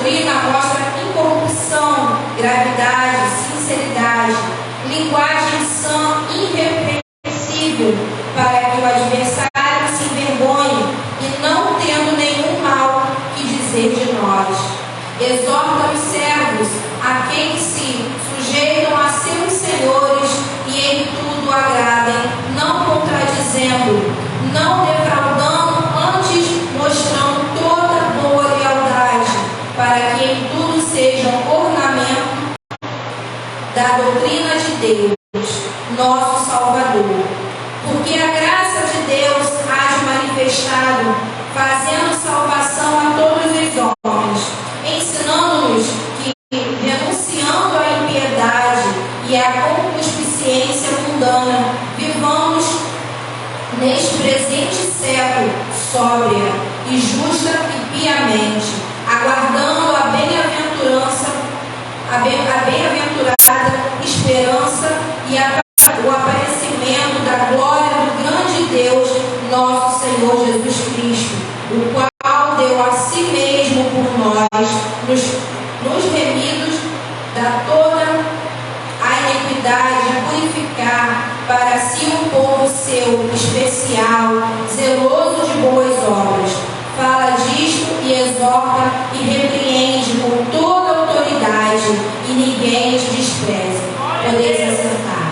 doutrina mostra incorrupção, gravidade, sinceridade, linguagem sã, irrepreensível, para que o adversário se envergonhe e não tendo nenhum mal que dizer de nós. Exorta os servos a quem se sujeitam a seus senhores e em tudo agradem, não contradizendo, não defraudando, antes mostrando toda boa lealdade, para que em tudo sejam ornamento da doutrina de Deus, nosso Salvador. Porque a graça de Deus há de manifestado, fazendo salvação a todos os homens, ensinando-nos que, renunciando à impiedade e à concupiscência mundana, vivamos neste presente século sóbria e justa e piamente, aguardando a bem-aventurada esperança e o aparecimento da glória do grande Deus, nosso Senhor Jesus Cristo, o qual deu a si mesmo por nós, nos remidos da toda a iniquidade, a purificar para si um povo seu especial, zeloso de boas obras. Fala disto e exorta e repreende com toda autoridade, e ninguém os despreze. Podeis assentar.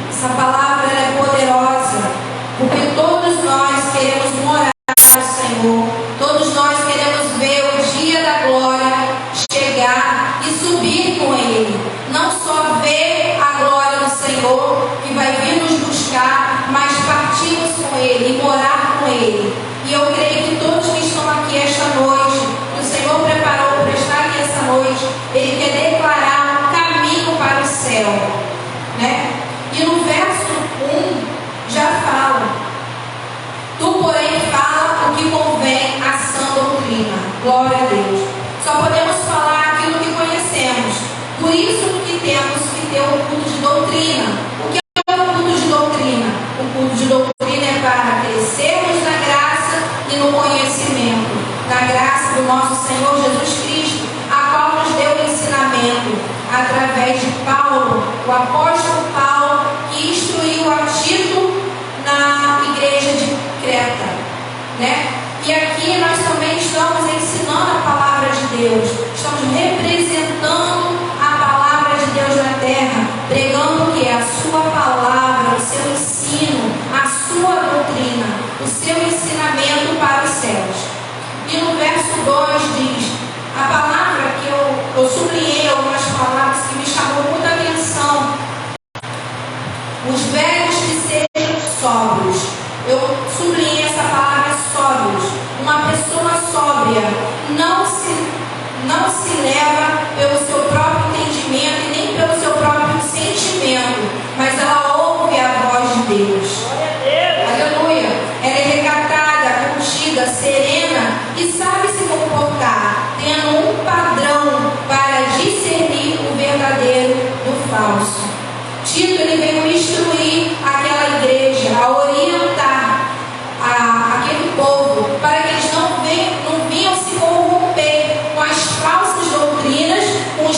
Essa palavra é poderosa, porque todos nós queremos morar no Senhor, todos nós queremos ver o dia da glória chegar e subir com Ele. Não só ver a glória do Senhor que vai vir nos buscar, mas partirmos com Ele e morar com Ele. E eu creio que todos que estão aqui esta noite, que o Senhor preparou para estar aqui esta noite, Ele quer declarar um caminho para o céu, né? E no verso 1 já fala: tu, porém, fala o que convém à sã doutrina. Glória a Deus. Só podemos falar aquilo que conhecemos. Por isso que temos que ter um culto de doutrina. O que é um culto de doutrina? O culto de doutrina é para crescermos na graça e no conhecimento, na graça do nosso Senhor Jesus Cristo, a qual nos deu o ensinamento através de Paulo, o apóstolo Paulo, que instruiu a Tito na igreja de Creta, né? E aqui nós também estamos ensinando a palavra de Deus, estamos representando a palavra de Deus na terra, pregando o que é a sua palavra, o seu ensino, a sua doutrina, o seu ensinamento para os céus. E no verso 2 diz, a palavra que eu sublinhei algumas palavras que me chamou muita atenção: os velhos que sejam sóbrios. Eu sublinhei essa palavra sóbrios. Uma pessoa sóbria não se leva pelo seu próprio entendimento e nem pelo seu próprio sentimento, mas ela ouve a voz de Deus. Aleluia. Ela é recatada, contida, serena e sabe se comportar, tendo um padrão para discernir o verdadeiro do falso. Tito, ele veio instruir aquela igreja, a orientar aquele povo, para que eles não venham se corromper com as falsas doutrinas, com os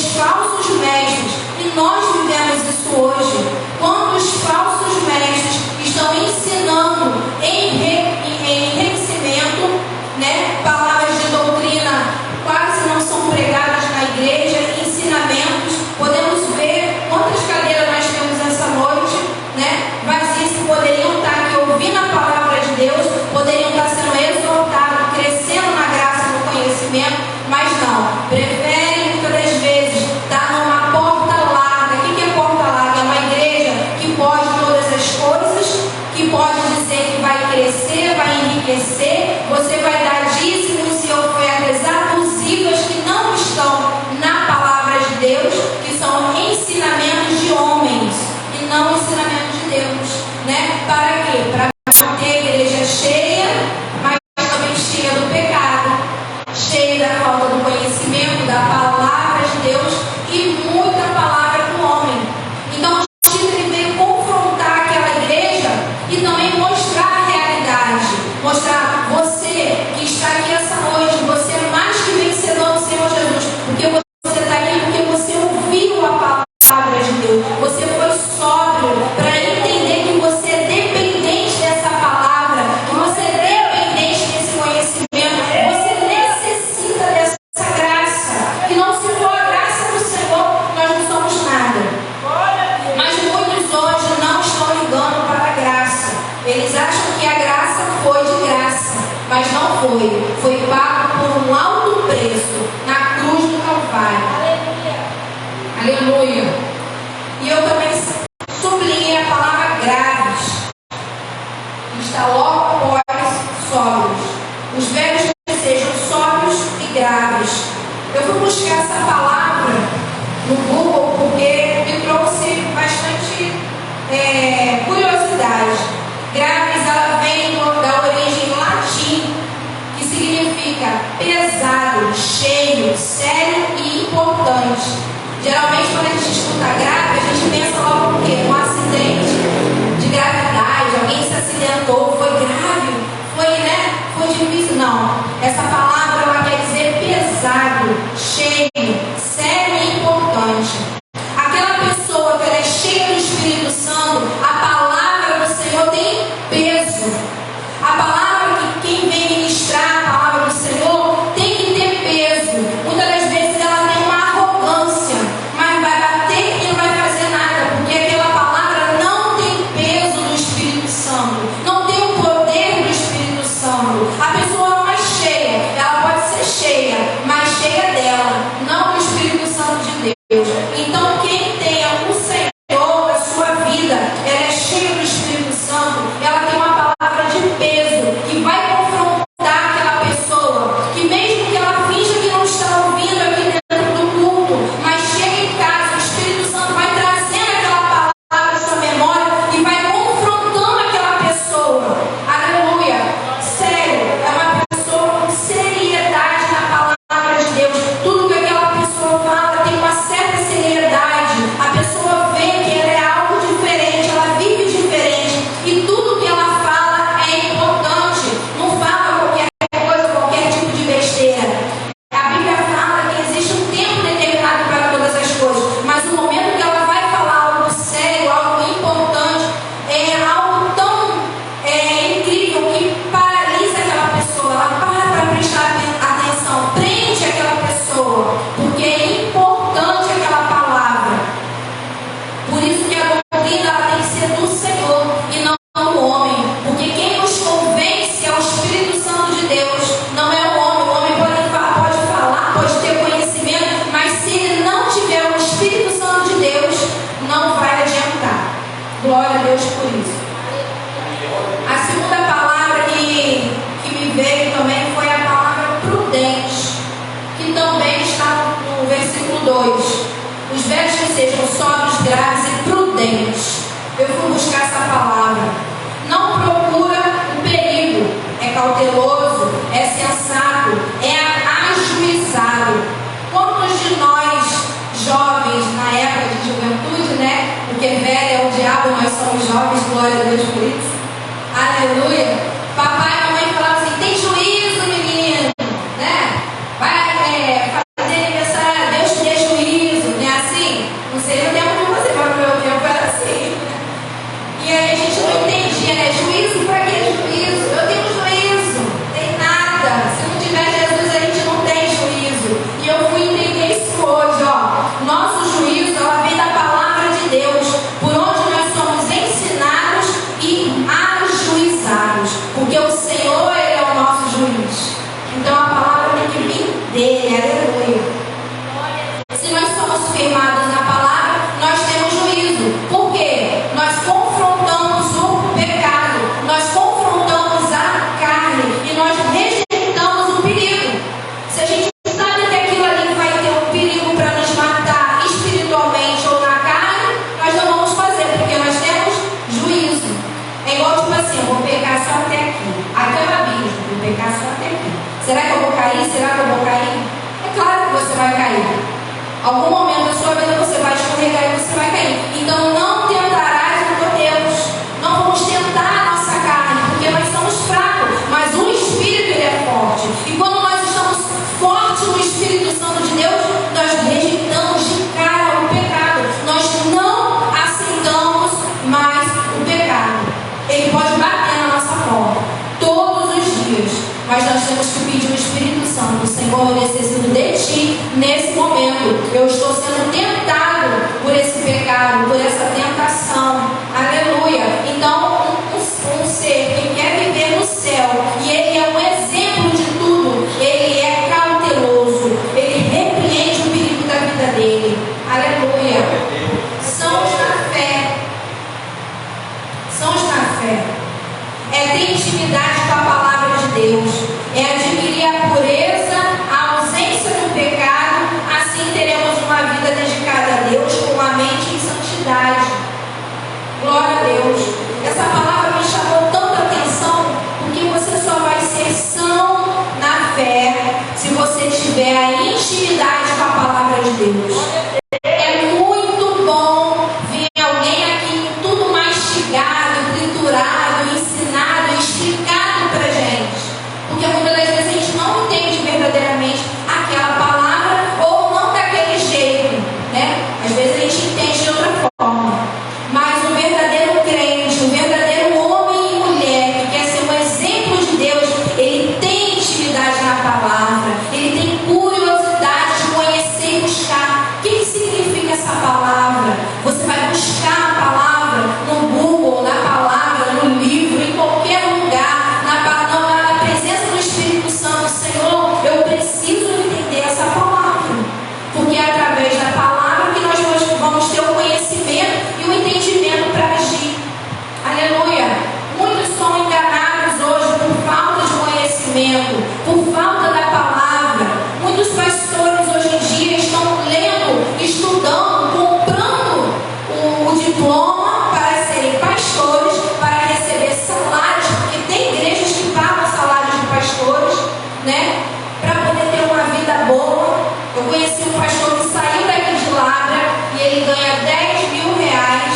foi pago por um alto preço na cruz do Calvário. Aleluia. Aleluia. E eu também sublinhei a palavra graves, que está logo após sóbrios. Os velhos que sejam sóbrios e graves. Eu fui buscar essa palavra no Google porque me trouxe bastante curiosidade. Graves, ela vem da origem latim, que significa pesado, cheio, sério e importante. Geralmente, quando a gente escuta grave, a gente pensa logo o quê? Um acidente de gravidade, alguém se acidentou, foi grave, foi difícil. Não, essa palavra ela quer dizer pesado, cheio, sério e importante. Aquela pessoa que ela é cheia do Espírito Santo, a palavra do Senhor tem peso. A palavra que quem vem ministrar a palavra do Senhor tem que ter peso. Muitas das vezes ela tem uma arrogância, mas vai bater e não vai fazer nada, porque aquela palavra não tem peso do Espírito Santo, não tem o poder do Espírito Santo. A pessoa não é cheia, ela pode ser cheia, mas cheia dela, não do Espírito Santo de Deus. Então quem tem o Senhor na sua vida, ela é cheia do Espírito Santo, ela tem uma palavra de peso que vai confrontar aquela pessoa, que mesmo que ela finja que não está ouvindo aqui dentro do culto, mas chega em casa, o Espírito Santo vai trazendo aquela palavra à sua memória e vai confrontando aquela pessoa. Aleluia. Sério, é uma pessoa com seriedade na palavra de Deus. Tudo que aquela pessoa fala tem uma certa seriedade. A pessoa vê que ela é algo diferente, ela vive diferente, e tudo que ela fala é importante. Não fala qualquer coisa, qualquer tipo de besteira. A Bíblia fala que existe um tempo determinado para todas as coisas, mas o momento que ela vai falar algo sério, algo importante, é algo tão incrível que paralisa aquela pessoa. Ela para prestar atenção, prende aquela pessoa, porque é importante aquela palavra. Por isso que a doutrina ela tem que ser do Senhor e não do homem, porque quem nos convence é o Espírito Santo de Deus, não é o homem. O homem pode falar, pode ter conhecimento, mas se ele não tiver o Espírito Santo de Deus, não vai adiantar. Glória a Deus por isso. A segunda palavra que me veio também foi a palavra prudente, que também está no versículo 2. Os velhos que sejam sóbrios, graves e prudentes. Eu fui buscar essa palavra. Não procura o perigo, é cauteloso, é sensato, é ajuizado. Quantos de nós, jovens, na época de juventude, né? Porque velho é o diabo, nós somos jovens, glória a Deus por isso. Aleluia. Papai e mamãe falavam assim: tem juízo, menino, né? Vai fazer aniversário, Deus te dê juízo, não é assim? Não sei no tempo de você, mas no meu tempo era assim. E aí a gente não entendia, né? Juízo para que juízo? Eu tenho juízo, tem nada. Se não tiver Jesus, a gente não tem juízo. E eu fui entender isso hoje, ó. Nosso juízo, ela vem da palavra de Deus, por onde nós somos ensinados e ajuizados, porque o Senhor, ele é o nosso juiz. Então a palavra tem que vir dele, aleluia. Se nós somos firmados na palavra, nós temos juízo. Por quê? Nós confrontamos o pecado, nós confrontamos a carne e nós rejeitamos o perigo. Se a gente sabe que aquilo ali vai ter um perigo para nos matar espiritualmente ou na carne, nós não vamos fazer, porque nós temos juízo. É igual tipo assim: eu vou pecar só até aqui. Aqui é uma Bíblia, vou pecar só até aqui. Será que eu vou cair? Será que eu vou cair? É claro que você vai cair. Algum momento da sua vida você vai escorregar e você vai cair. Então não tentarás o que Deus. Não vamos tentar a nossa carne, porque nós somos fracos, mas o Espírito ele é forte. E quando nós estamos fortes no Espírito Santo de Deus, nós rejeitamos de cara o pecado. Nós não aceitamos mais o pecado. Ele pode bater na nossa porta todos os dias, mas nós temos que pedir o Espírito Santo: Senhor, eu necessito de Ti nesse momento. Eu estou sendo tentado por esse pecado, por essa tentação. Aleluia. Então, um ser que quer viver no céu, e ele é um exemplo de tiver a intimidade com a palavra de Deus. É muito bom ver alguém aqui tudo mastigado, triturado, ensinado, explicado pra gente. Porque muitas das vezes a gente não entende verdadeiramente aquela palavra ou não daquele jeito, né? Às vezes a gente entende de outra forma. Mas o verdadeiro crente, o verdadeiro homem e mulher que quer ser um exemplo de Deus, ele tem intimidade na palavra, ele tem curiosidade de conhecer e buscar. O que significa essa palavra? Você vai buscar a palavra no Google, na palavra, no livro, em qualquer lugar, na presença do Espírito Santo. Senhor, eu preciso entender essa palavra, porque é através da palavra que nós vamos ter o conhecimento e o entendimento para agir. Aleluia! Muitos são enganados hoje por falta de conhecimento, por falta da palavra. Muitos pastores hoje em dia estão lendo, estudando, comprando o diploma para serem pastores, para receber salários, porque tem igrejas que pagam salários de pastores, né? Para poder ter uma vida boa. Eu conheci um pastor que saiu daqui de Ladra e ele ganha 10 mil reais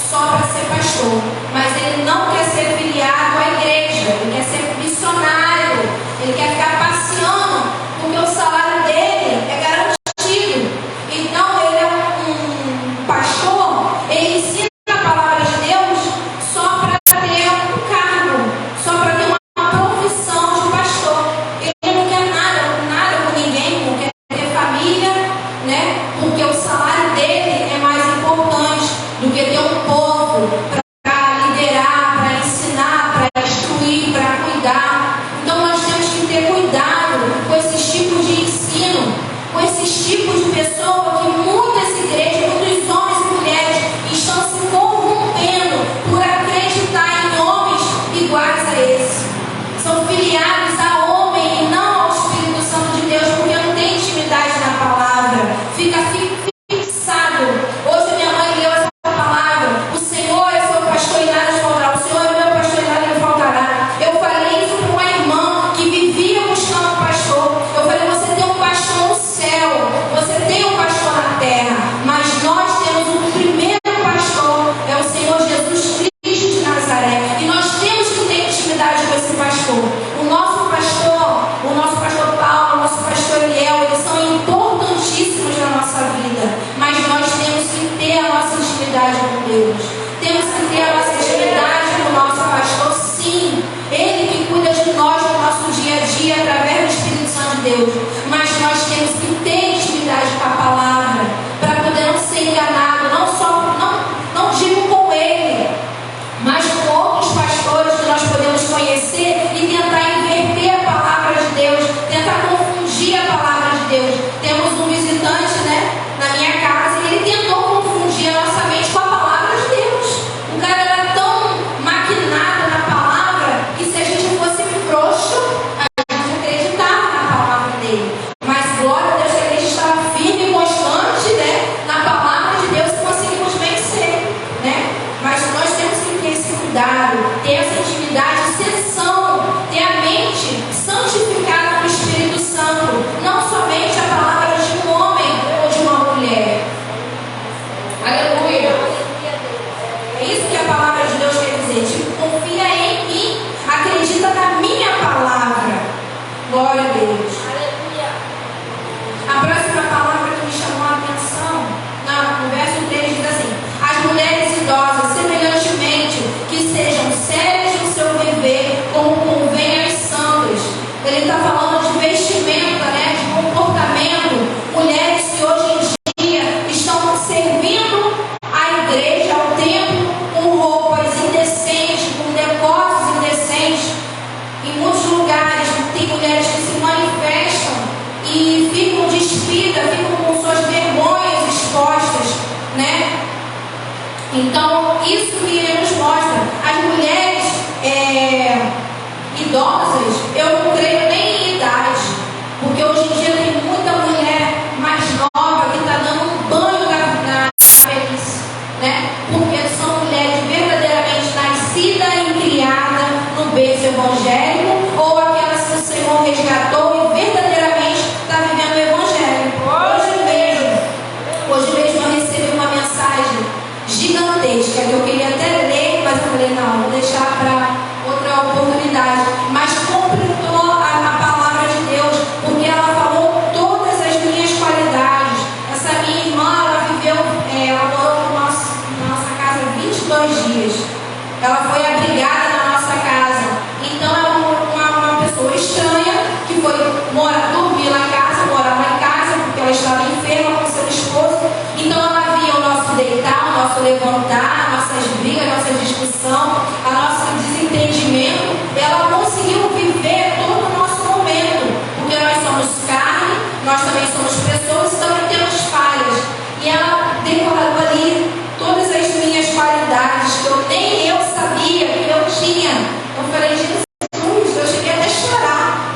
só para ser pastor, mas ele não quer ser filiado à igreja, ele quer ser missionário, ele quer ficar passeando, porque o salário dele é garantido. Então ele é um pastor, ele ensina a palavra de Deus só para ter um cargo, só para ter uma profissão de pastor. Ele não quer nada com ninguém, não quer ter família, né? Porque o salário dele é mais importante do que ter um povo para liderar, para ensinar, para instruir, para cuidar. Então nós temos que ter cuidado com esses tipos de ensino, com esses tipos de pessoa que muitas igrejas, muitos homens e mulheres estão se corrompendo por acreditar em homens iguais a esse. São filiados a homem e não ao Espírito Santo de Deus, porque não tem intimidade na palavra. Fica fixado. Hoje minha mãe leu essa palavra: o Senhor é seu pastor e nada lhe faltará. O Senhor é meu pastor e nada lhe faltará. Eu falei isso para uma irmã que vivia buscando um pastor. Eu falei: você tem um pastor no céu, você tem um pastor na terra, mas nós temos um primeiro pastor, é o Senhor Jesus Cristo de Nazaré, e nós temos que ter intimidade com esse pastor. O nosso pastor Paulo, o nosso pastor Eliel, eles são importantíssimos na nossa vida, mas nós temos que ter a nossa intimidade com Deus. Temos que ter a nossa intimidade com o nosso pastor, sim. Ele que cuida de nós no nosso dia a dia através do Espírito Santo de Deus. Mas nós temos que ter intimidade com a palavra para poder não ser enganado, não digo com ele, mas com outros pastores que nós podemos conhecer e tentar inverter a palavra de Deus, tentar confundir a palavra de Deus. Temos um visitante, né, na minha casa, e ele tentou confundir a nossa mente com a palavra de Deus. O cara era tão maquinado na palavra que se a gente fosse frouxo, a gente acreditava na palavra dele. Mas glória a Deus que a gente estava firme e constante, né, na palavra de Deus, e conseguimos vencer, né? Mas nós temos que ter esse cuidado, ter essa intimidade, sessão, ter a mente santificada no Espírito Santo, não somente a palavra de um homem ou de uma mulher. Aleluia! É isso que a palavra de Deus quer dizer. Tipo, confia em mim, acredita na minha palavra. Glória a Deus. A próxima palavra que me chamou a atenção, no verso 3 diz assim: as mulheres idosas, semelhantemente, que sejam sérias no seu viver, como convém às santas. Ele está falando de vestimenta, né, de comportamento. Mulheres que hoje em dia estão servindo a igreja, ao templo, com roupas indecentes, com decotes indecentes. Em muitos lugares tem mulheres que se manifestam e ficam despidas, ficam com suas vergonhas expostas, né? Então, isso que ele nos mostra. As mulheres idosas, eu não creio nem em idade, porque hoje em dia tem muita mulher mais nova que está dando um banho na velhice, né? Porque são mulheres verdadeiramente nascidas e criadas no berço evangélico, ou aquelas que o Senhor resgatou e verdadeiramente está vivendo pessoas também temos falhas. E ela declarou ali todas as minhas qualidades que nem eu sabia que eu tinha. Eu falei, Jesus, eu cheguei até a chorar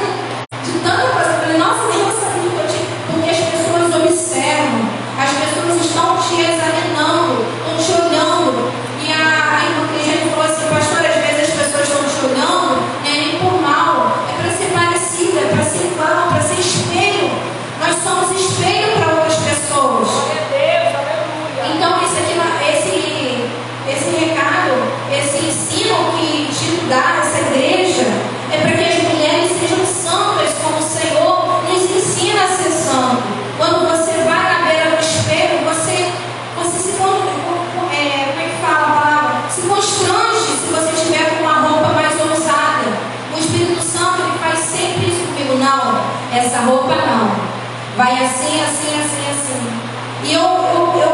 de tanta coisa. Eu falei, nossa, nem eu sabia que eu tinha. Porque as pessoas observam, as pessoas estão te examinando, estão te olhando. E a irmã Cristiane falou assim, pastor, às vezes as pessoas estão te olhando, não é nem por mal, é para ser parecida, é para ser igual, para ser espelho. Nós somos espelho para outras pessoas. Então, esse recado, esse ensino que Tito dá, essa igreja, é para que as mulheres sejam santas, como o Senhor nos ensina a ser santo. Quando você vai na beira do espelho, você se como é que fala a palavra? Se constrange se você estiver com uma roupa mais ousada. O Espírito Santo ele faz sempre isso comigo. Não, essa roupa não. Vai assim, assim, assim, assim. E eu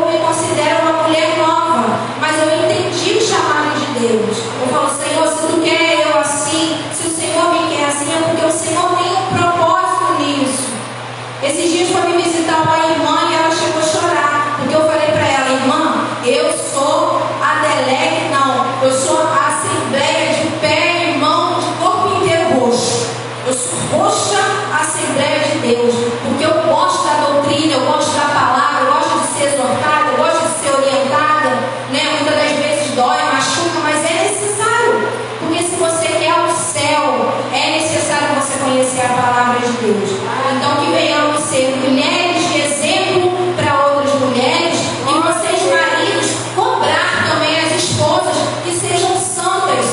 me considero uma mulher nova, mas eu entendi o chamado de Deus. Eu falo, Senhor, se tu quer eu assim, se o Senhor me quer assim, é porque o Senhor tem um propósito nisso. Esses dias foi me visitar uma irmã e ela chegou a chorar, porque eu falei para ela, irmã, eu sou a Deleque, não, eu sou a Assembleia de pé e mão, de corpo inteiro roxo. Eu sou roxa Assembleia de Deus, porque eu gosto da doutrina, eu gosto da palavra, eu gosto de ser exortada, eu gosto de ser orientada, né? Muitas das vezes dói, machuca, mas é necessário, porque se você quer o céu, é necessário você conhecer a palavra de Deus. Então que venhamos ser mulheres de exemplo para outras mulheres, e vocês maridos cobrar também as esposas que sejam santas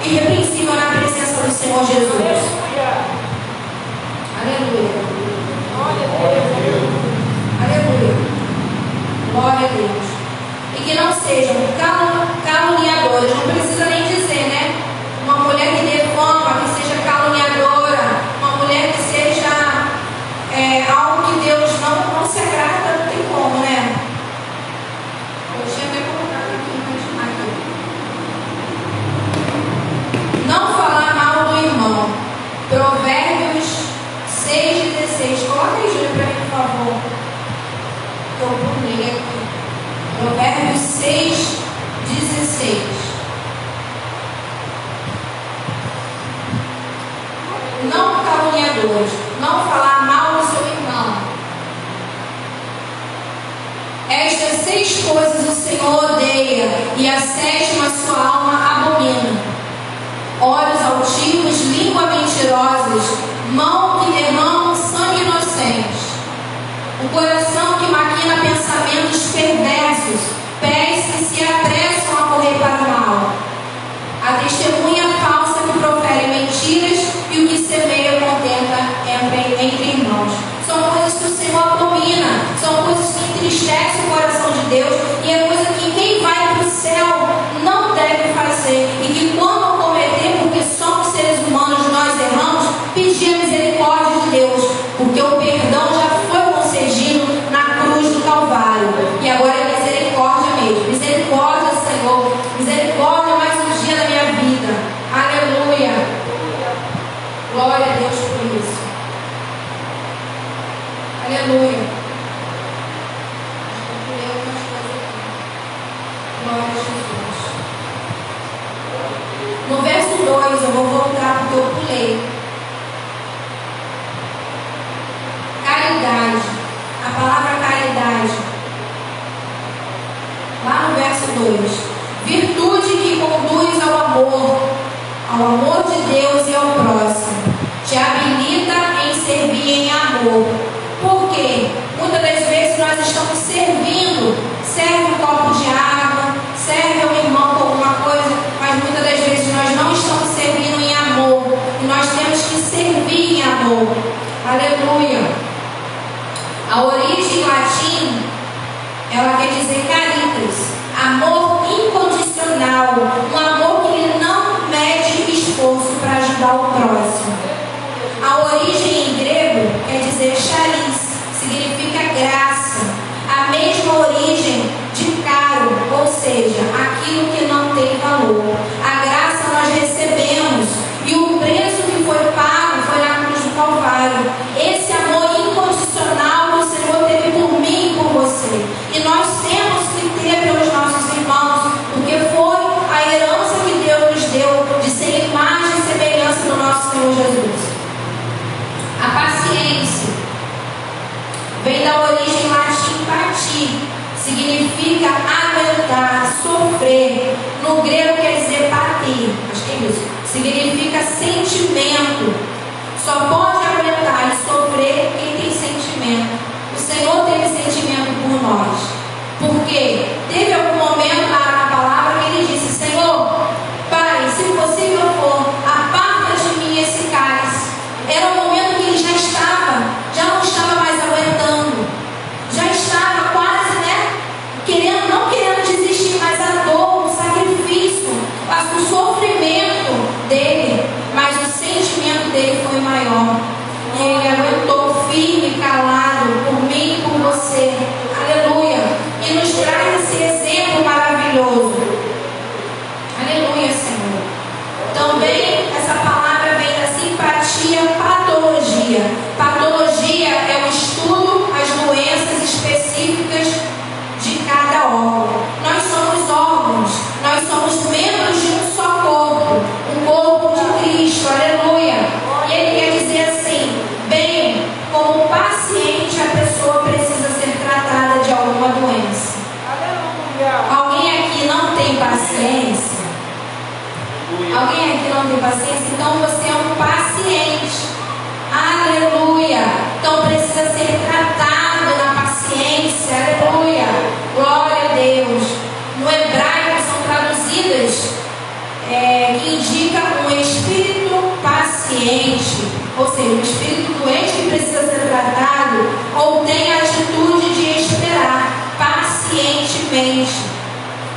e irrepreensíveis na presença do Senhor Jesus. Aleluia. Aleluia. Glória a Deus. E que não sejam caluniadores. Não precisa nem dizer, né? Uma mulher que defama, que seja caluniadora. Uma mulher que seja algo que Deus não se agrada, não tem como, né? Eu tinha até colocado aqui. Não falar mal do irmão. Provérbios 6,16. Coloca aí, Júlia, para mim, por favor. Eu pulei aqui. Provérbios 6,16. Não caluniadores. Não falar mal do seu irmão. Estas 6 coisas o Senhor odeia, e a 7ª sua alma abomina: olhos altivos, língua mentirosas, mão que derrama sangue inocente, o coração que maquina pensamentos perversos, pés que se apressam a correr para o mal, a testemunha falsa que profere mentiras e o que semeia contenda entre irmãos. São coisas que o Senhor abomina, são coisas que entristecem o coração de Deus, e é coisa que quem vai para o céu não deve fazer, e que quando cometer, porque somos seres humanos, nós erramos, pedir a misericórdia de Deus, porque o perdão já foi concedido na cruz do Calvário, e agora é misericórdia mesmo. Misericórdia, Senhor, misericórdia mais um dia da minha vida. Aleluia. Glória a Deus por isso. Aleluia. Glória a Jesus. No verso 2, eu vou voltar porque eu pulei. Caridade. A palavra caridade. Lá no verso 2. Virtude que conduz ao amor de Deus e ao próximo. Te habilita em servir em amor. Por quê? Muitas das vezes nós estamos servindo, serve um copo de água, serve ao irmão com alguma coisa, mas muitas das vezes nós não estamos servindo em amor, e nós temos que servir em amor. Aleluia. A origem em latim, ela quer dizer caritas, amor incondicional, um amor que ele não mede esforço para ajudar o próximo. A origem em grego quer dizer charis, significa graça, a mesma origem de caro, ou seja, aquilo que não tem valor. A graça nós recebemos, e o preço que foi pago foi na cruz do Calvário. Esse amor incondicional que o Senhor patir significa aguentar, sofrer. No grego quer dizer bater. Acho que é isso. Significa sentimento. Só pode aguentar e sofrer quem tem sentimento. O Senhor teve sentimento por nós. Porque teve algum momento na palavra que ele disse: Senhor, Pai, se possível for, aparta de mim esse cálice. Era o momento que ele já não estava mais aguentando. Já estava quase, não querendo desistir, mas a dor, o sacrifício, o sofrimento dele, mas o sentimento dele foi maior. E ele aguentou firme, calado, por mim e por você. Aleluia. E nos traz esse exemplo maravilhoso. Aleluia, Senhor. Também essa palavra vem da simpatia, patologia. Patologia é o estudo, as doenças específicas de cada órgão. Nós somos órgãos, nós somos membros de um só corpo, o corpo de Cristo. Aleluia. E ele quer dizer assim: bem, como paciente, a pessoa precisa ser tratada de alguma doença. Aleluia. Alguém aqui não tem paciência? Alguém aqui não tem paciência? Então você é um paciente. Aleluia. Então precisa ser tratado na paciência. Aleluia. Glória a Deus. No hebraico são traduzidas que indica um espírito paciente, ou seja, um espírito doente que precisa ser tratado ou tem a atitude de esperar pacientemente.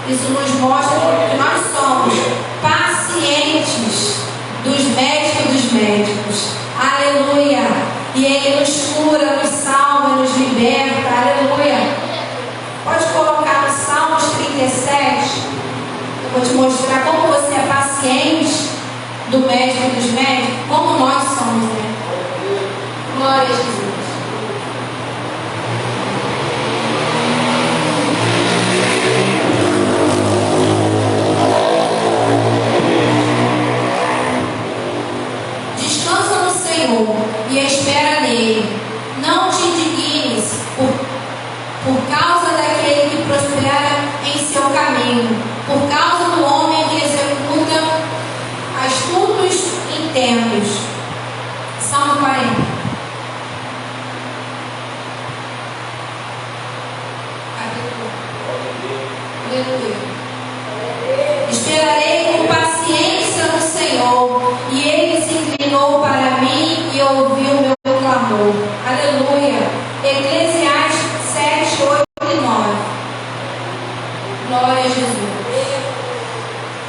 Isso nos mostra que nós somos pacientes dos médicos dos médicos. Aleluia. E Ele nos cura, nos salva, nos liberta. Aleluia. Pode colocar no Salmos 37. Eu vou te mostrar como você é paciente do médico dos médicos, como nós somos, né? Glória a Jesus. Descansa no Senhor e espera nele. Não te indignes por causa daquele que prospera em seu caminho, por causa do homem que executa astutos intentos. Salmo 40. Aleluia. Esperarei com paciência no Senhor, e Ele se inclinou para mim e ouviu meu clamor. Aleluia. Eclesiastes 7, 8 e 9. Glória a Jesus.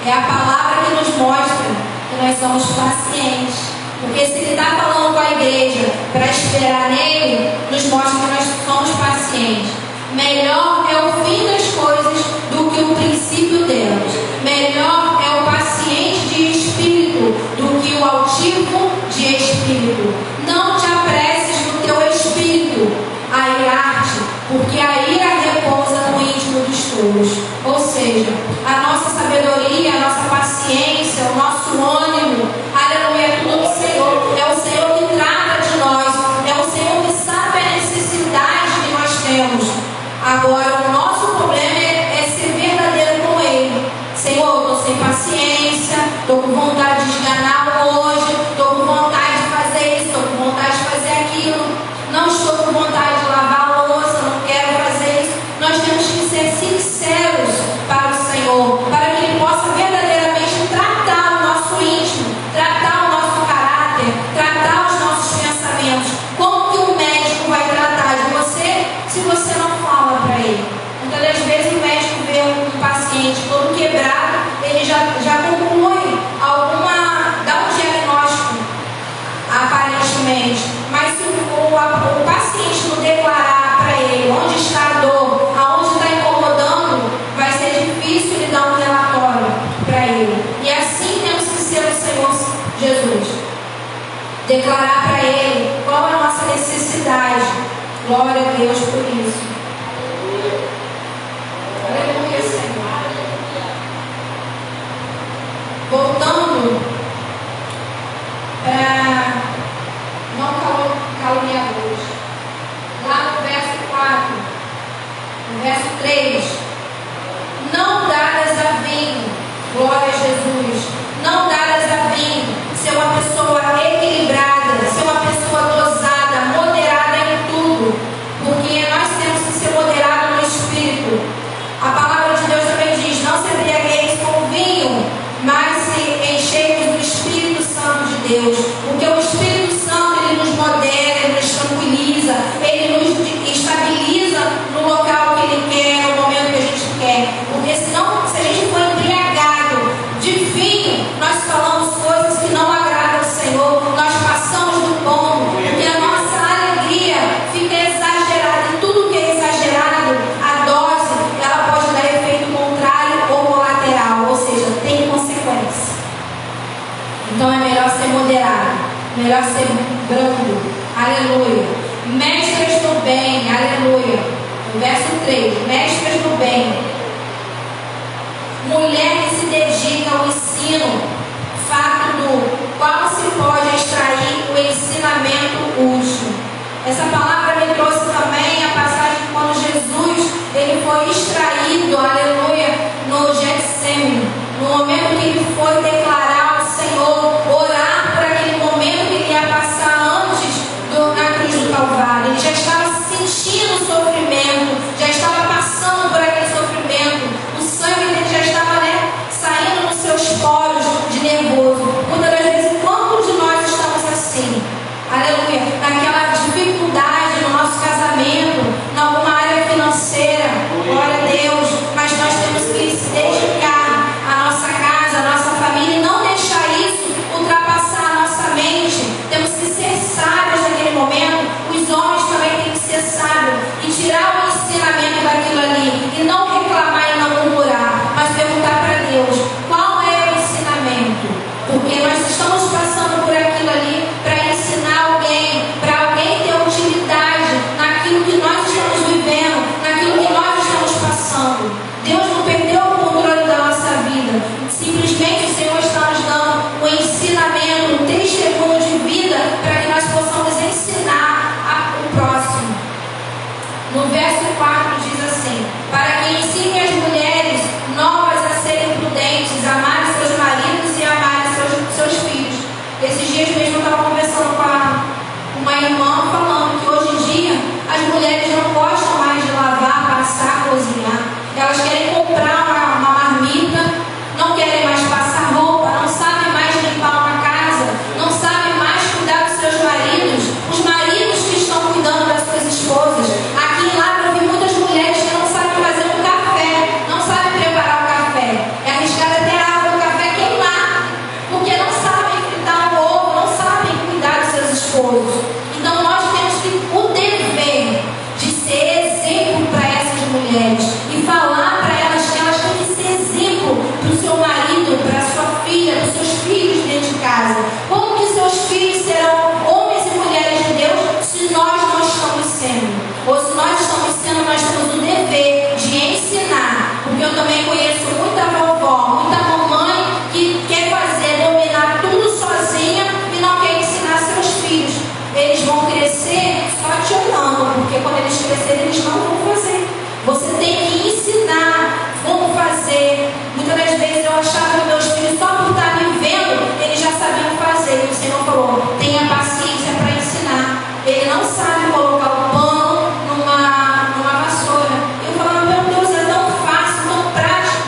É a palavra que nos mostra que nós somos pacientes. Porque se Ele está falando com a igreja para esperar nele, nos mostra que nós somos pacientes. Melhor é o fim das coisas do que o princípio delas. Melhor é o paciente de espírito do que o altivo de espírito. Não te apresses no teu espírito a irar-te, porque a ira repousa no íntimo dos tolos. Ou seja, a nossa sabedoria, a nossa paciência, o nosso ânimo, aleluia, é tudo do Senhor. É o Senhor que trata de nós, é o Senhor que sabe a necessidade que nós temos. Agora, o nosso problema é ser verdadeiro com Ele. Senhor, eu estou sem paciência, estou com vontade de esganar hoje, estou com vontade de fazer isso, estou com vontade de fazer aquilo, não estou com vontade de lavar a louça, não quero fazer isso. Nós temos que ser sinceros para o Senhor, para que Ele possa verdadeiramente tratar o nosso íntimo, tratar o nosso caráter, tratar os nossos pensamentos. Como que o médico vai tratar de você se você não fala para ele? Muitas das vezes o médico vê um paciente todo quebrado, ele já conclui dá um diagnóstico aparentemente, mas se o paciente não declarar para ele onde está a dor, aonde está incomodando, vai ser difícil ele dar um relatório para ele. E assim temos que ser o Senhor Jesus, declarar para ele qual é a nossa necessidade. Glória a Deus por isso. Aleluia, Senhor. Voltando para não caluniadores. Lá no verso 4, verso 3. Não dadas a vinho, glória a Jesus, não dadas a vinho, ser uma pessoa equilibrada, ser uma pessoa dosada, moderada em tudo, porque nós temos que ser moderados no espírito. A palavra de Deus também diz: não se embriagueis com vinho, mas se enchei do Espírito Santo de Deus, porque o Espírito Santo, ele nos modera, ele nos tranquiliza, ele nos estabiliza no local que ele quer, no momento que a gente quer, porque senão, se a gente for embriagado de vinho, nós falamos coisas que não agradam ao Senhor, nós passamos do ponto, porque a nossa alegria fica exagerada, e tudo que é exagerado, a dose, ela pode dar efeito contrário ou colateral, ou seja, tem consequência. Então é melhor ser moderado, melhor ser brando, aleluia. Mestras do bem, aleluia. No verso 3, mestras do bem. Mulher que se dedica ao ensino, fato do qual se pode extrair o ensinamento útil. Essa palavra me trouxe também a passagem quando Jesus ele foi extraído, aleluia, no Getsemane, no momento que ele foi declarar ao Senhor, orar por aquele momento que ele ia passar antes na cruz do Calvário. Ele já estava sentindo o sofrimento, já estava passando por aquele sofrimento, o sangue dele já estava saindo nos seus poros de nervoso. Muitas das vezes, quantos de nós estamos assim? Aleluia, naquela dificuldade no nosso casamento, em alguma área financeira, glória a Deus, mas nós temos que se dedicar à nossa casa, à nossa família, e não deixar isso ultrapassar a nossa mente. Temos que ser sábios naquele momento. Os homens também têm que ser sábios e tirar o ensinamento daquilo ali, e não reclamar e não murmurar, mas perguntar para Deus: qual é o ensinamento? Porque nós estamos passando por aquilo ali para ensinar alguém, para alguém ter utilidade naquilo que nós estamos vivendo, naquilo que nós estamos passando. Deus não perdeu o controle da nossa vida. Simplesmente o Senhor está nos dando um ensinamento, um testemunho de vida para que nós possamos ensinar o próximo. No verso 4 diz assim: para que ensine as mulheres novas a serem prudentes, amarem seus maridos e amarem seus filhos. Esses dias mesmo eu estava conversando com uma irmã falando que hoje em dia as mulheres não gostam mais de lavar, passar, cozinhar. Elas querem comprar uma marmita, não querem mais passar roupa, não sabem mais limpar uma casa, não sabem mais cuidar dos seus maridos, os maridos que estão cuidando das suas esposas. Aqui em Lavra eu vi muitas mulheres que não sabem fazer um café, não sabem preparar o café. É arriscado até a água do café queimar, porque não sabem fritar um ovo, não sabem cuidar dos seus esposos. Então nós temos o dever de ser exemplo para essas mulheres e falar para elas que elas têm que ser exemplo para o seu marido, para a sua filha, para os seus filhos dentro de casa. Como que seus filhos serão homens e mulheres de Deus se nós não estamos sendo? Ou se nós estamos sendo, nós temos o dever de ensinar. Porque eu também conheço muita vovó, muita mamãe que quer dominar tudo sozinha e não quer ensinar seus filhos. Eles vão crescer só te olhando, porque quando eles crescerem eles não vão fazer. Você tem que ensinar como fazer. Muitas das vezes eu achava que meus filhos, só por estar me vendo, eles já sabiam fazer. E o Senhor falou: tenha paciência para ensinar. Ele não sabe colocar o pano numa vassoura. Eu falava: meu Deus, é tão fácil, tão prático.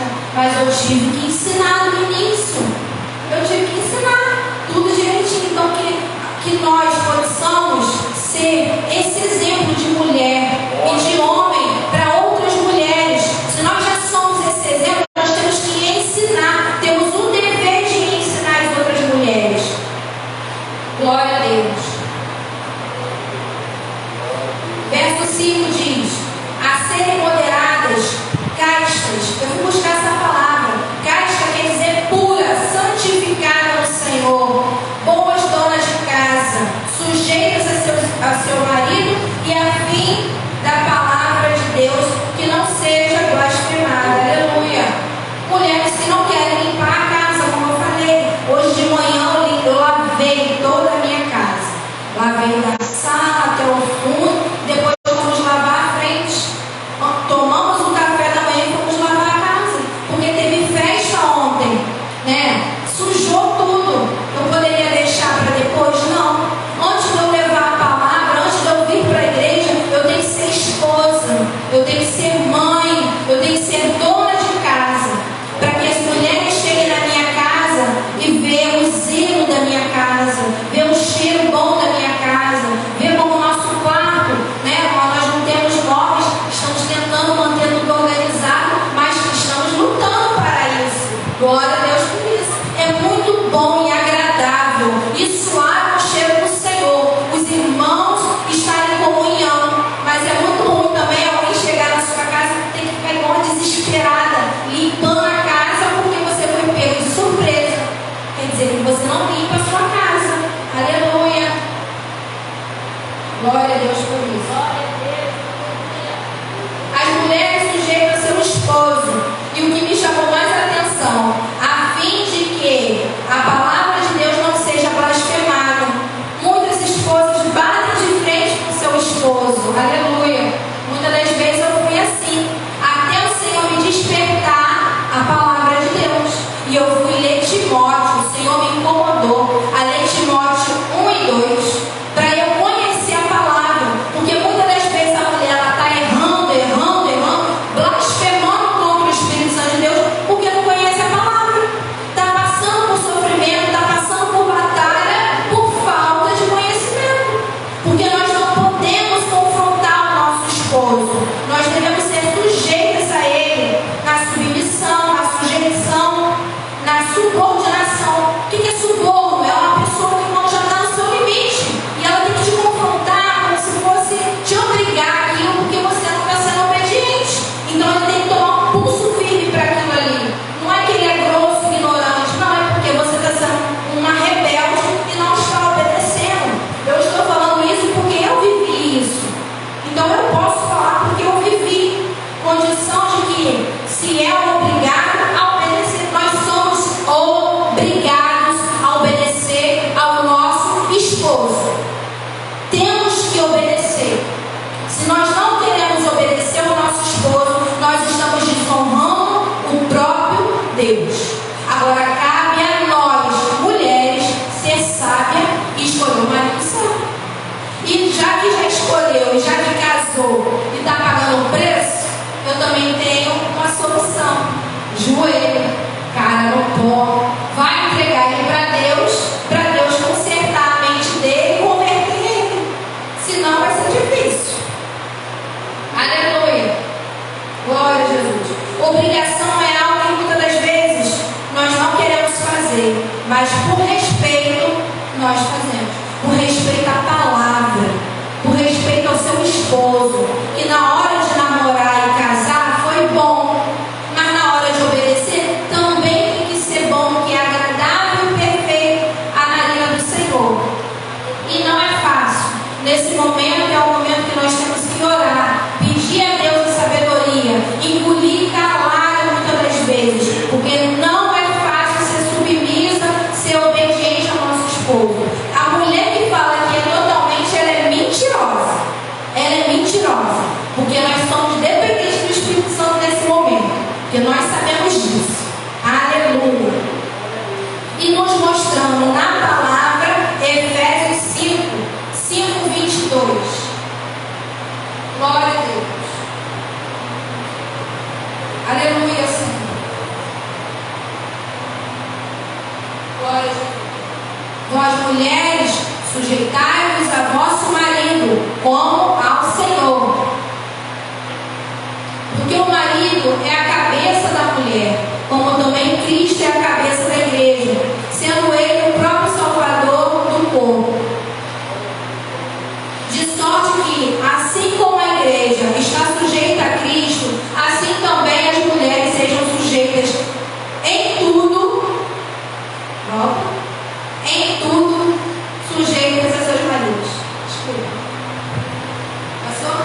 esposo. Nós devemos ser sujeitas a ele na submissão, na sujeição, na subordinação. O que é suborno? É uma pessoa que não já está no seu limite e ela tem que te confrontar como se fosse te obrigar aquilo porque você não está sendo obediente. Então ele tem que tomar um pulso firme para aquilo ali. Não é que ele é grosso, ignorante, não, é porque você está sendo uma rebelde e não está obedecendo. Eu estou falando isso porque eu vivi isso. Então eu posso falar porque eu vivi. Condição de que, se é obrigado a obedecer, nós somos obrigados a obedecer ao nosso esposo. Temos que obedecer. Se nós não queremos obedecer ao nosso esposo, nós estamos desonrando o próprio Deus. Agora cabe a nós, mulheres, ser sábia e escolher o marido certo. E já que já escolheu, e já que casou e está pagando o preço, eu também tenho uma solução. Joelho, cara no pó, vai entregar ele para Deus consertar a mente dele e converter ele. Senão vai ser difícil. Aleluia. Glória a Jesus. Obrigação é algo que muitas das vezes nós não queremos fazer, mas por respeito nós fazemos. Por respeito à palavra, por respeito ao seu esposo, que na hora de namorar e casar foi bom, mas na hora de obedecer também tem que ser bom, que é agradável e perfeito à narina do Senhor. E não é fácil. Nesse momento é o momento que nós temos que orar, pedir a Deus a sabedoria, engolir calado muitas das vezes, porque não é fácil ser submissa, ser obediente ao nosso esposo. A mulher que fala que é totalmente, ela é mentirosa. Ela é mentirosa, porque nós somos dependentes do Espírito Santo nesse momento, porque nós sabemos disso. Aleluia. E nos mostrando na palavra Efésios 5:22. Glória a Deus. Aleluia, Senhor. Glória a Deus. Vós, mulheres, sujeitai-vos a vosso marido, como ao Senhor. Porque o marido é a cabeça da mulher, como também Cristo é a cabeça da igreja, sendo ele o próprio Salvador do corpo. De sorte que, assim como a igreja está sujeita a Cristo, assim também as mulheres sejam sujeitas em tudo, sujeitas a seus maridos. Desculpa. Passou?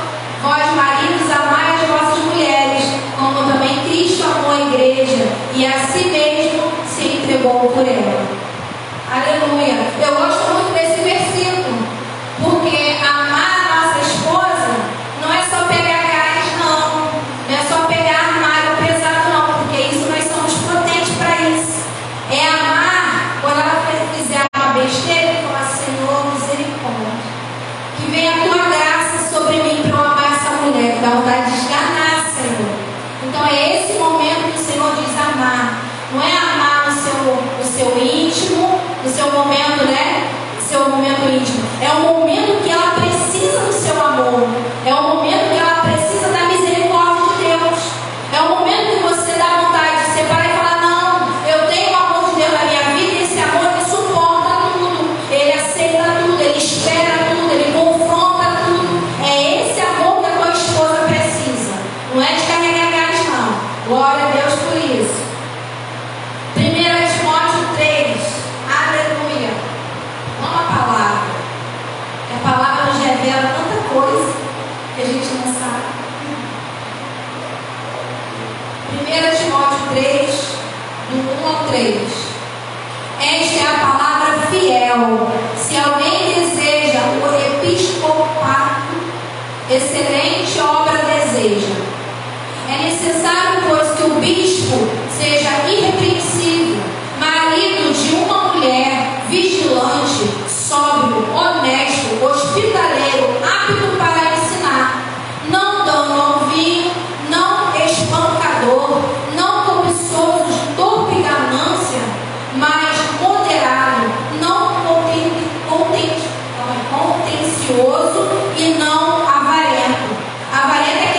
Vós, maridos, amai as vossas mulheres, como também Cristo amou a igreja e a si mesmo se entregou por ela. Aleluia. Eu gosto muito desse versículo, porque amar a nossa esposa não é só pegar gás, não. Não é só pegar armário pesado, não, porque isso nós somos potentes para isso. É amar quando ela fizer uma besteira e falar: Senhor, misericórdia, que venha a tua graça sobre mim para eu amar essa mulher, que dá vontade de esganar, Senhor. Então é esse momento que o Senhor diz amar. Não é amar no seu íntimo, no seu momento, né? Seu momento íntimo. É o momento que ela precisa do seu amor. É o momento que ela precisa da misericórdia de Deus. É o momento que você dá vontade de separar e falar: não, eu tenho o amor de Deus na minha vida, e esse amor ele suporta tudo, ele aceita tudo, ele espera tudo, ele confronta tudo. É esse amor que a tua esposa precisa. Não é de carregar gás, não. Glória a Deus por isso. 1 Timóteo 3. Aleluia. Vamos à palavra. A palavra nos revela tanta coisa que a gente não sabe. 1 Timóteo 3, do 1 ao 3. Esta é a palavra fiel. Se alguém deseja o episcopato, excelente obra deseja. É necessário, pois, que o bispo seja irrepreensível, marido de uma mulher, vigilante, sóbrio, honesto, hospitaleiro, apto para ensinar, não dando ao vinho, não espancador, não cobiçoso de torpe ganância, mas moderado, não contencioso e não avarento. Avarento é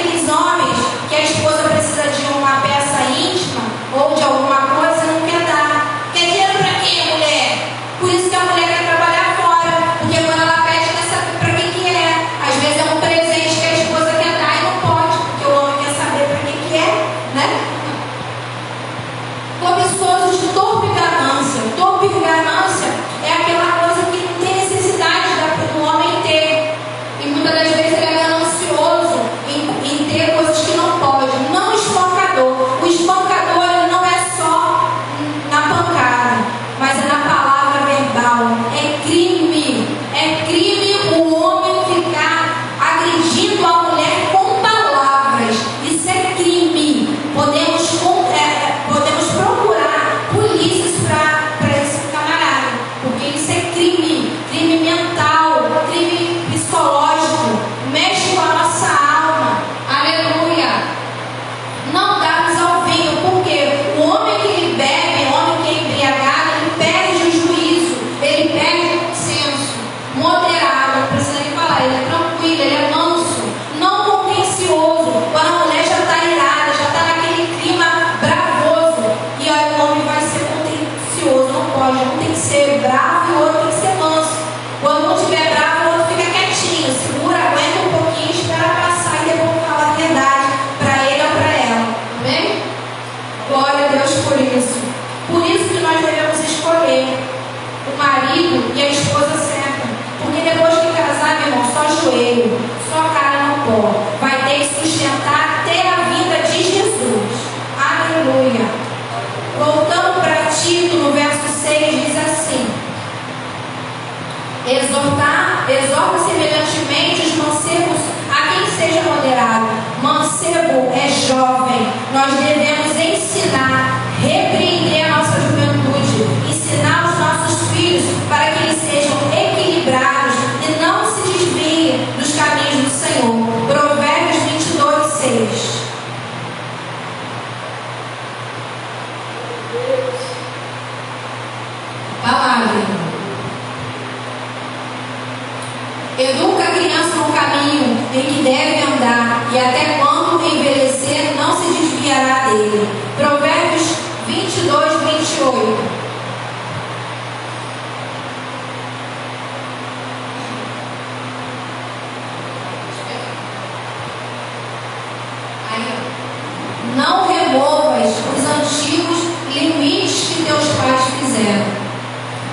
nós devemos ensinar, repreender a nossa juventude, ensinar os nossos filhos para que eles sejam equilibrados e não se desviem dos caminhos do Senhor. Provérbios 22, 6. Palavra. Educa a criança no caminho em que deve andar, e até quando envelhecer não se desviará dele. Provérbios 22, 28. Não removas os antigos limites que teus pais fizeram.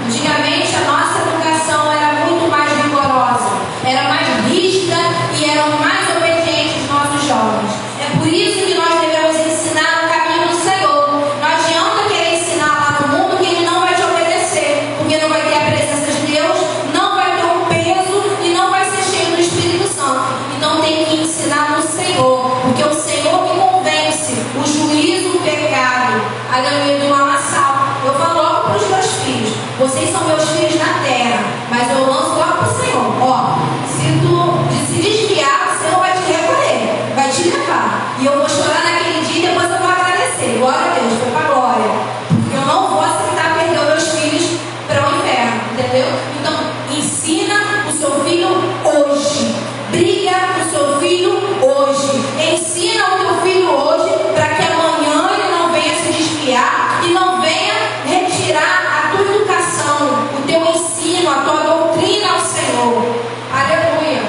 Antigamente a nossa educação era muito mais rigorosa, era mais rígida e eram mais obedientes os nossos jovens. É por isso que nós devemos ensinar o caminho do Senhor. Não adianta querer ensinar lá no mundo que ele não vai te obedecer, porque não vai ter a presença de Deus, não vai ter um peso e não vai ser cheio do Espírito Santo. Então tem que ensinar no Senhor, porque o Senhor que convence o juízo, o pecado. Aleluia, do lamaçal. Eu falo logo para os meus filhos: vocês são meus filhos na terra, mas eu lanço logo para o Senhor. Ó, se tu se desviar, o Senhor vai te recolher, vai te levar. E eu vou chorar naquele dia e depois eu vou agradecer. Glória a Deus, foi para a glória. Porque eu não vou aceitar perder meus filhos para o inferno, entendeu? Então, ensina o seu filho hoje. Briga com o seu filho hoje. Ensina o teu filho hoje para que amanhã ele não venha se desviar e não venha retirar a tua educação, o teu ensino, a tua doutrina ao Senhor. Aleluia.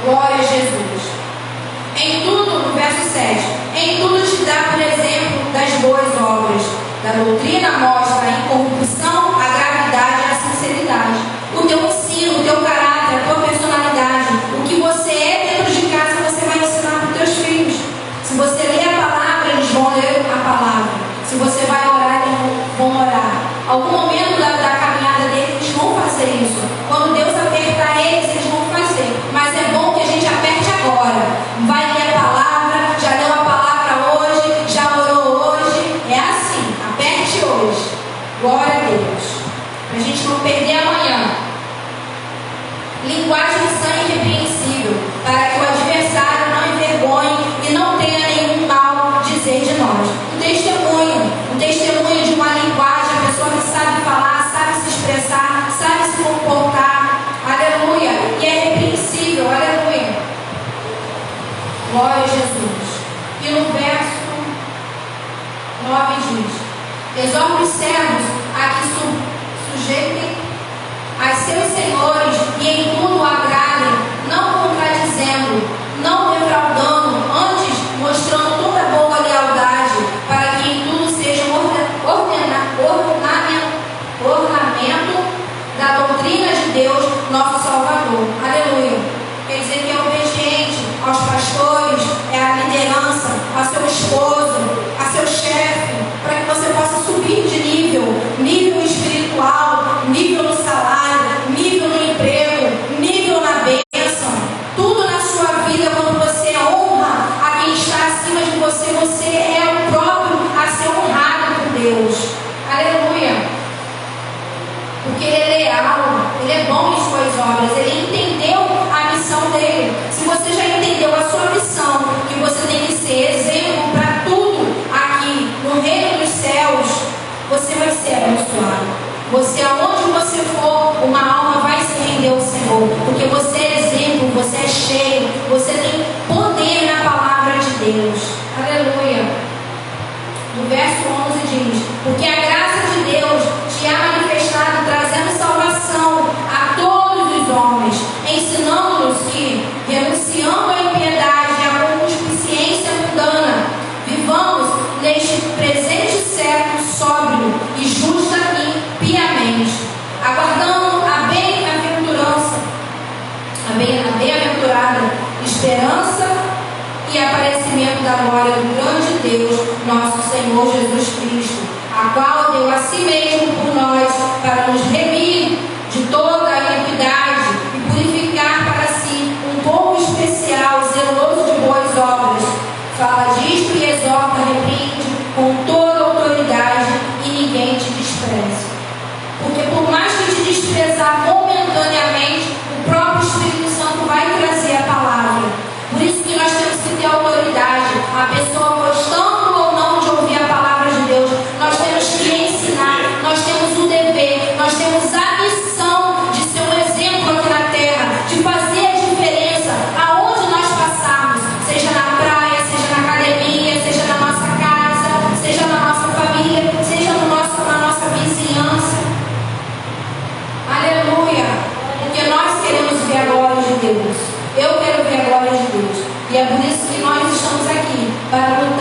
Glória a Jesus. Em tudo, no verso 7, em tudo te dá por exemplo das boas obras. Da doutrina mostra a incorrupção, a gravidade e a sinceridade. O teu ensino, o teu caráter, a tua personalidade, o que você é dentro de casa, você vai ensinar para os teus filhos. Se você lê a palavra, eles vão ler a palavra. Se você vai orar, eles vão orar. Algum momento da caminhada deles, eles vão fazer isso. Quando Deus apertar eles vão fazer. Mas é bom que a gente aperte agora. Vai ler a palavra, já leu a palavra hoje, já orou hoje. É assim, aperte hoje. Glória a Deus. Para a gente não perder amanhã. Linguagem sã e irrepreensível, para que o adversário não envergonhe e não tenha nenhum mal dizer de nós. Um testemunho de uma linguagem, a pessoa que sabe falar, sabe se expressar, sabe se comportar. Aleluia. E é irrepreensível. Aleluia. Glória a Jesus. E no verso 9 diz: exorta os servos a que sujeitem a seus senhores e em tudo agradem, não contradizendo, não defraudando, antes mostrando toda boa lealdade, para que em tudo sejam ornamento da doutrina de Deus, nosso Salvador. Aleluia. Quer dizer que é obediente aos pastores, é a liderança, a seu esposo, a seu chefe, para que você possa subir de nível espiritual, nível no salário, nível no emprego, nível na bênção. Tudo na sua vida, quando você honra a quem está acima de você, você é o próprio a ser honrado por Deus. Aleluia. Porque ele é leal, ele é bom em suas obras, ele entendeu a missão dele. Se você já entendeu a sua missão, que você tem que ser exemplo para tudo aqui no reino dos céus, você vai ser abençoado. Você, aonde você for, uma alma vai se render ao Senhor, porque você é exemplo, você é cheio, você tem poder na palavra de Deus. Aleluia. No verso 11 diz: porque a graça de Deus te há manifestado, trazendo salvação a todos os homens, ensinando-nos que, renunciando à impiedade e à concupiscência mundana, vivamos neste presente século sóbrio e justa e piamente, aguardando a bem-aventurada esperança e aparecimento da glória do grande Deus, nosso Senhor Jesus Cristo, a qual deu a si mesmo por nós, para nos remir de toda a iniquidade e purificar para si um povo especial, zeloso de boas obras. Fala disto E é por isso que nós estamos aqui, para lutar